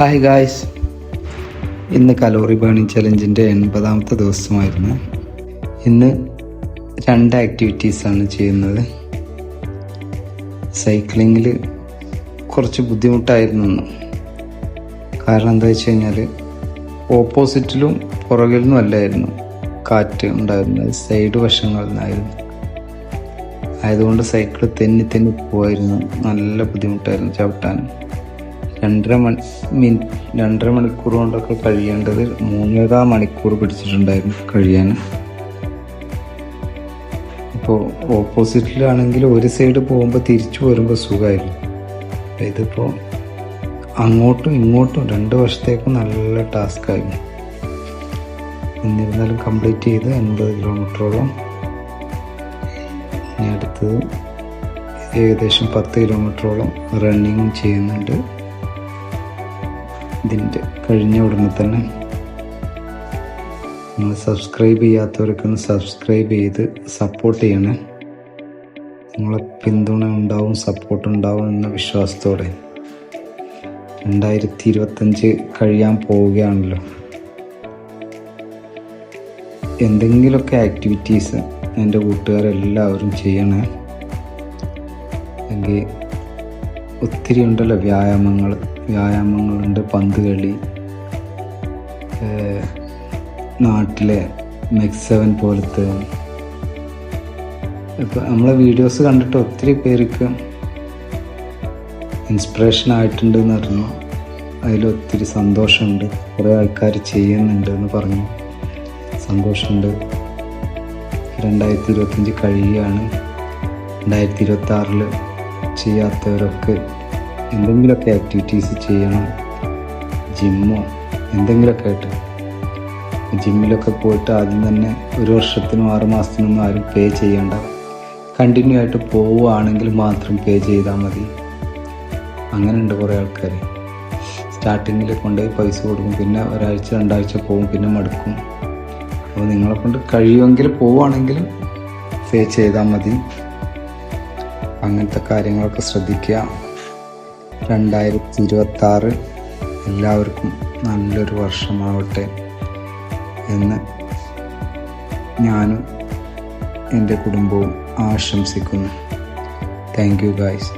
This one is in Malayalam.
ഹായ് ഗായ്സ്, ഇന്ന് കലോറി ബേണിംഗ് ചലഞ്ചിൻ്റെ 80ാമത്തെ ദിവസമായിരുന്നു. ഇന്ന് 2 ആക്ടിവിറ്റീസാണ് ചെയ്യുന്നത്. സൈക്ലിങ്ങിൽ കുറച്ച് ബുദ്ധിമുട്ടായിരുന്നു ഇന്ന്. കാരണം എന്താ വെച്ച് കഴിഞ്ഞാൽ ഓപ്പോസിറ്റിലും പുറകിൽ നിന്നും അല്ലായിരുന്നു കാറ്റ് ഉണ്ടായിരുന്നത്, സൈഡ് വശങ്ങളിൽ നിന്നായിരുന്നു. ആയതുകൊണ്ട് സൈക്കിൾ തെന്നി പോയിരുന്നു. നല്ല ബുദ്ധിമുട്ടായിരുന്നു ചവിട്ടാൻ. 2.5 മണിക്കൂർ കൊണ്ടൊക്കെ കഴിയേണ്ടത് 3.25 മണിക്കൂർ പിടിച്ചിട്ടുണ്ടായിരുന്നു കഴിയാൻ. ഇപ്പോൾ ഓപ്പോസിറ്റിലാണെങ്കിൽ ഒരു സൈഡ് പോകുമ്പോൾ തിരിച്ചു വരുമ്പോൾ സുഖമായിരുന്നു. ഇതിപ്പോൾ അങ്ങോട്ടും ഇങ്ങോട്ടും 2 വശത്തേക്കും നല്ല ടാസ്ക്കായിരുന്നു. എന്നിരുന്നാലും കംപ്ലീറ്റ് ചെയ്ത് 80 കിലോമീറ്ററോളം. ഇനി അടുത്തത് ഏകദേശം 10 കിലോമീറ്ററോളം റണ്ണിങ്ങും ചെയ്യുന്നുണ്ട്. ഇതിൻ്റെ കഴിഞ്ഞ ഉടനെ തന്നെ നിങ്ങൾ സബ്സ്ക്രൈബ് ചെയ്യാത്തവർക്കൊന്ന് സബ്സ്ക്രൈബ് ചെയ്ത് സപ്പോർട്ട് ചെയ്യണേ. നിങ്ങളെ പിന്തുണ ഉണ്ടാവും, സപ്പോർട്ട് ഉണ്ടാവും എന്ന വിശ്വാസത്തോടെ. 2025 കഴിയാൻ പോവുകയാണല്ലോ. എന്തെങ്കിലുമൊക്കെ ആക്ടിവിറ്റീസ് എൻ്റെ കൂട്ടുകാരെല്ലാവരും ചെയ്യണേ. അല്ലെങ്കിൽ ഒത്തിരി ഉണ്ടല്ലോ വ്യായാമങ്ങളുണ്ട്. പന്ത് കളി, നാട്ടിലെ മെക്സ് 7 പോലത്തെ. ഇപ്പം നമ്മളെ വീഡിയോസ് കണ്ടിട്ട് ഒത്തിരി പേർക്ക് ഇൻസ്പിറേഷൻ ആയിട്ടുണ്ടെന്ന് അറിഞ്ഞു. അതിലൊത്തിരി സന്തോഷമുണ്ട്. കുറേ ആൾക്കാർ ചെയ്യുന്നുണ്ട് എന്ന് പറഞ്ഞു. സന്തോഷമുണ്ട്. 2025 കഴിയുകയാണ്. 2026 ചെയ്യാത്തവരൊക്കെ എന്തെങ്കിലുമൊക്കെ ആക്ടിവിറ്റീസ് ചെയ്യണം. ജിമ്മോ എന്തെങ്കിലുമൊക്കെ ആയിട്ട്. ജിമ്മിലൊക്കെ പോയിട്ട് ആദ്യം തന്നെ 1 വർഷത്തിനും 6 മാസത്തിനൊന്നും ആരും പേ ചെയ്യേണ്ട. കണ്ടിന്യൂ ആയിട്ട് പോവുകയാണെങ്കിൽ മാത്രം പേ ചെയ്താൽ മതി. അങ്ങനെയുണ്ട് കുറേ ആൾക്കാർ. സ്റ്റാർട്ടിങ്ങിൽ കൊണ്ടുപോയി പൈസ കൊടുക്കും, പിന്നെ ഒരാഴ്ച 2 ആഴ്ച പോകും, പിന്നെ മടുക്കും. അപ്പോൾ നിങ്ങളെ കൊണ്ട് കഴിയുമെങ്കിൽ പോവുകയാണെങ്കിൽ പേ ചെയ്താൽ മതി. അങ്ങനത്തെ കാര്യങ്ങളൊക്കെ ശ്രദ്ധിക്കുക. 2026 എല്ലാവർക്കും നല്ലൊരു വർഷമാവട്ടെ എന്ന് ഞാനും എൻ്റെ കുടുംബവും ആശംസിക്കുന്നു. Thank you guys.